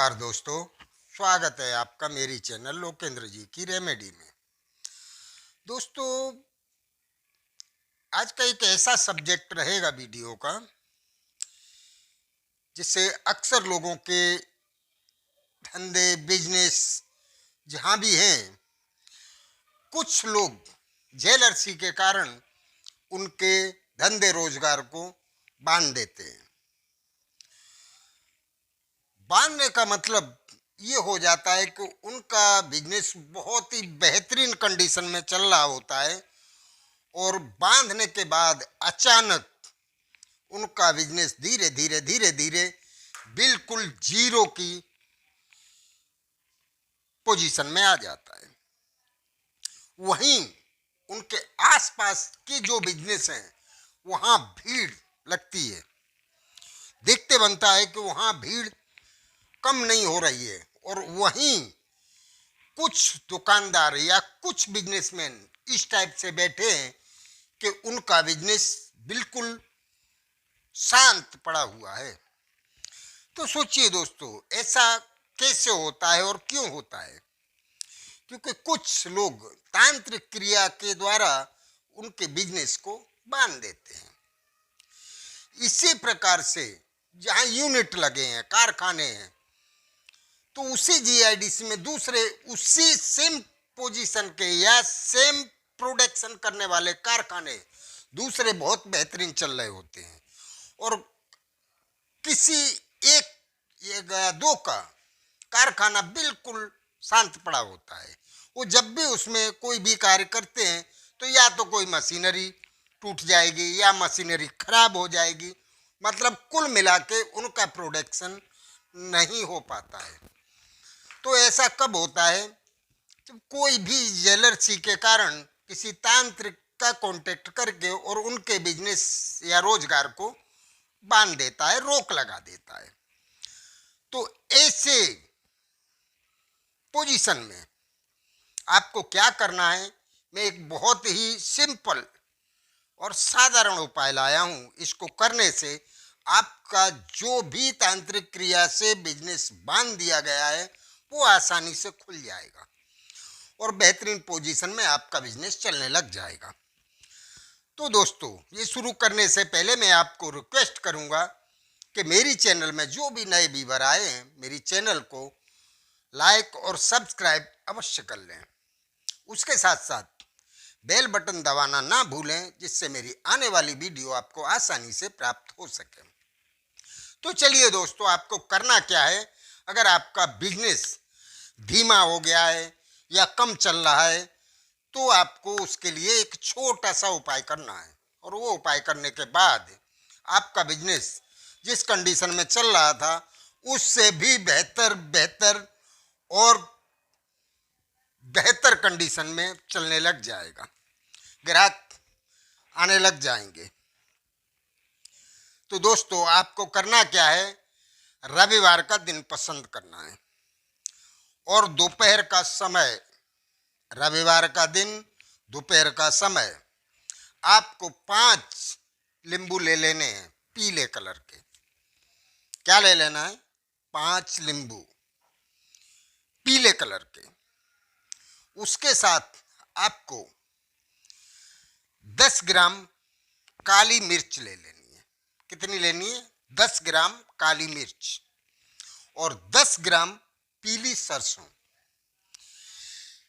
नमस्कार दोस्तों। स्वागत है आपका मेरी चैनल लोकेंद्र जी की रेमेडी में। दोस्तों, आज का एक ऐसा सब्जेक्ट रहेगा वीडियो का जिससे अक्सर लोगों के धंधे बिजनेस जहाँ भी हैं, कुछ लोग जेलसी के कारण उनके धंधे रोजगार को बांध देते हैं। बांधने का मतलब ये हो जाता है कि उनका बिजनेस बहुत ही बेहतरीन कंडीशन में चल रहा होता है और बांधने के बाद अचानक उनका बिजनेस धीरे धीरे बिल्कुल जीरो की पोजीशन में आ जाता है। वहीं उनके आसपास के जो बिजनेस हैं वहां भीड़ लगती है। देखते बनता है कि वहां भीड़ कम नहीं हो रही है और वहीं कुछ दुकानदार या कुछ बिजनेसमैन इस टाइप से बैठे हैं कि उनका बिजनेस बिल्कुल शांत पड़ा हुआ है। तो सोचिए दोस्तों, ऐसा कैसे होता है और क्यों होता है? क्योंकि कुछ लोग तांत्रिक क्रिया के द्वारा उनके बिजनेस को बांध देते हैं। इसी प्रकार से जहां यूनिट लगे हैं, कारखाने हैं, तो उसी जीआईडीसी में दूसरे उसी सेम पोजीशन के या सेम प्रोडक्शन करने वाले कारखाने दूसरे बहुत बेहतरीन चल रहे होते हैं और किसी एक या दो का कारखाना बिल्कुल शांत पड़ा होता है। वो जब भी उसमें कोई भी कार्य करते हैं तो या तो कोई मशीनरी टूट जाएगी या मशीनरी खराब हो जाएगी, मतलब कुल मिला के उनका प्रोडक्शन नहीं हो पाता है। तो ऐसा कब होता है? जब कोई भी जेलसी के कारण किसी तांत्रिक का कांटेक्ट करके और उनके बिजनेस या रोजगार को बांध देता है, रोक लगा देता है। तो ऐसे पोजीशन में आपको क्या करना है? मैं एक बहुत ही सिंपल और साधारण उपाय लाया हूं। इसको करने से आपका जो भी तांत्रिक क्रिया से बिजनेस बांध दिया गया है वो आसानी से खुल जाएगा और बेहतरीन पोजीशन में आपका बिजनेस चलने लग जाएगा। तो दोस्तों, ये शुरू करने से पहले मैं आपको रिक्वेस्ट करूंगा कि मेरी चैनल में जो भी नए व्यूअर आए हैं, मेरी चैनल को लाइक और सब्सक्राइब अवश्य कर लें। उसके साथ साथ बेल बटन दबाना ना भूलें, जिससे मेरी आने वाली वीडियो आपको आसानी से प्राप्त हो सके। तो चलिए दोस्तों, आपको करना क्या है? अगर आपका बिजनेस धीमा हो गया है या कम चल रहा है तो आपको उसके लिए एक छोटा सा उपाय करना है और वो उपाय करने के बाद आपका बिजनेस जिस कंडीशन में चल रहा था उससे भी बेहतर और बेहतर कंडीशन में चलने लग जाएगा। ग्राहक आने लग जाएंगे। तो दोस्तों, आपको करना क्या है? रविवार का दिन पसंद करना है और दोपहर का समय, रविवार का दिन दोपहर का समय आपको 5 नींबू ले लेने हैं पीले कलर के। क्या ले लेना है? 5 नींबू पीले कलर के। उसके साथ आपको 10 ग्राम काली मिर्च ले लेनी है। कितनी लेनी है? 10 ग्राम काली मिर्च और 10 ग्राम पीली सरसों।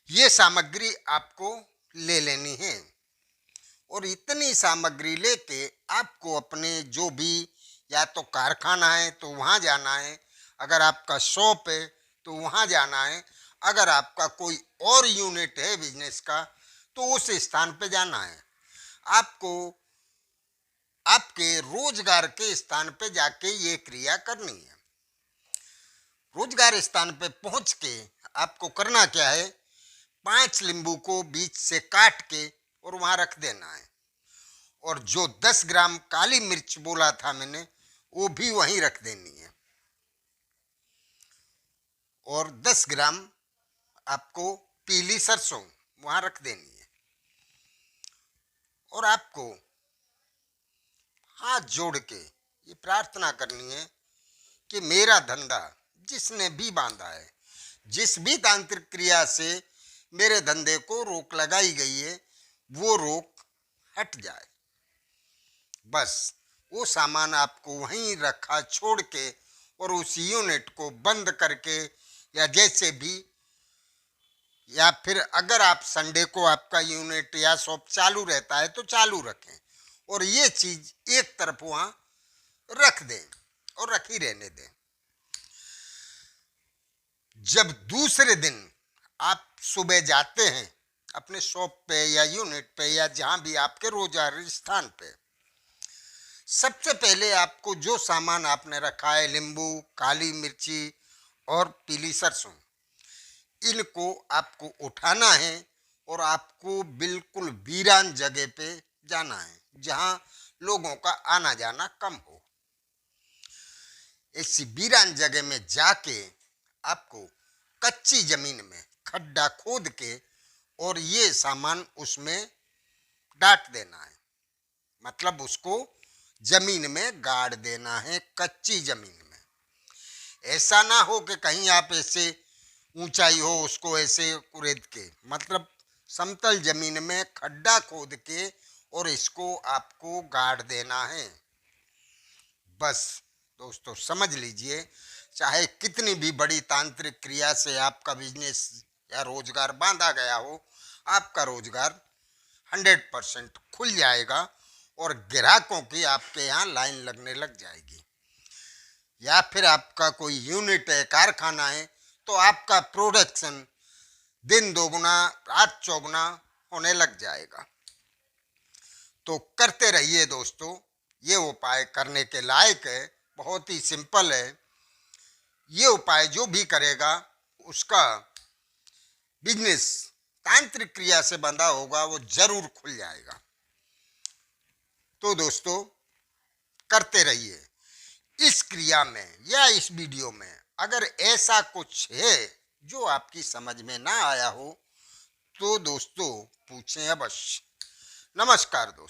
ये सामग्री आपको ले लेनी है और इतनी सामग्री लेके आपको अपने जो भी या तो कारखाना है तो वहाँ जाना है, अगर आपका शॉप है तो वहाँ जाना है, अगर आपका कोई और यूनिट है बिजनेस का तो उस स्थान पे जाना है। आपको आपके रोजगार के स्थान पे जाके ये क्रिया करनी है। रोजगार स्थान पे पहुंच के आपको करना क्या है? 5 नींबू को बीच से काट के और वहां रख देना है और जो 10 ग्राम काली मिर्च बोला था मैंने वो भी वहीं रख देनी है और 10 ग्राम आपको पीली सरसों वहां रख देनी है और आपको हाथ जोड़ के ये प्रार्थना करनी है कि मेरा धंधा जिसने भी बांधा है, जिस भी तांत्रिक क्रिया से मेरे धंधे को रोक लगाई गई है, वो रोक हट जाए। बस वो सामान आपको वहीं रखा छोड़ के और उस यूनिट को बंद करके, या जैसे भी, या फिर अगर आप संडे को आपका यूनिट या शॉप चालू रहता है तो चालू रखें, और ये चीज एक तरफ वहां रख दें और रखी रहने दें। जब दूसरे दिन आप सुबह जाते हैं अपने शॉप पे या यूनिट पे या जहां भी आपके रोजगार स्थान पे, सबसे पहले आपको जो सामान आपने रखा है, नींबू, काली मिर्ची और पीली सरसों, इनको आपको उठाना है और आपको बिल्कुल वीरान जगह पे जाना है जहां लोगों का आना जाना कम हो। ऐसी वीरान जगह में जाके आपको कच्ची जमीन में खड्डा खोद के और ये सामान उसमें डाट देना है, मतलब उसको जमीन में गाड़ देना है, कच्ची जमीन में। ऐसा ना हो कि कहीं आप ऐसे ऊंचाई हो उसको ऐसे कुरेद के, मतलब समतल जमीन में खड्डा खोद के और इसको आपको गाड़ देना है। बस दोस्तों समझ लीजिए, चाहे कितनी भी बड़ी तांत्रिक क्रिया से आपका बिजनेस या रोजगार बांधा गया हो, आपका रोजगार 100% खुल जाएगा और ग्राहकों की आपके यहाँ लाइन लगने लग जाएगी। या फिर आपका कोई यूनिट है, कारखाना है, तो आपका प्रोडक्शन दिन दोगुना रात चौगुना होने लग जाएगा। तो करते रहिए दोस्तों, ये उपाय करने के लायक है, बहुत ही सिंपल है। ये उपाय जो भी करेगा उसका बिजनेस तांत्रिक क्रिया से बंधा होगा वो जरूर खुल जाएगा। तो दोस्तों करते रहिए। इस क्रिया में या इस वीडियो में अगर ऐसा कुछ है जो आपकी समझ में ना आया हो तो दोस्तों पूछें अवश्य। नमस्कार दोस्तों।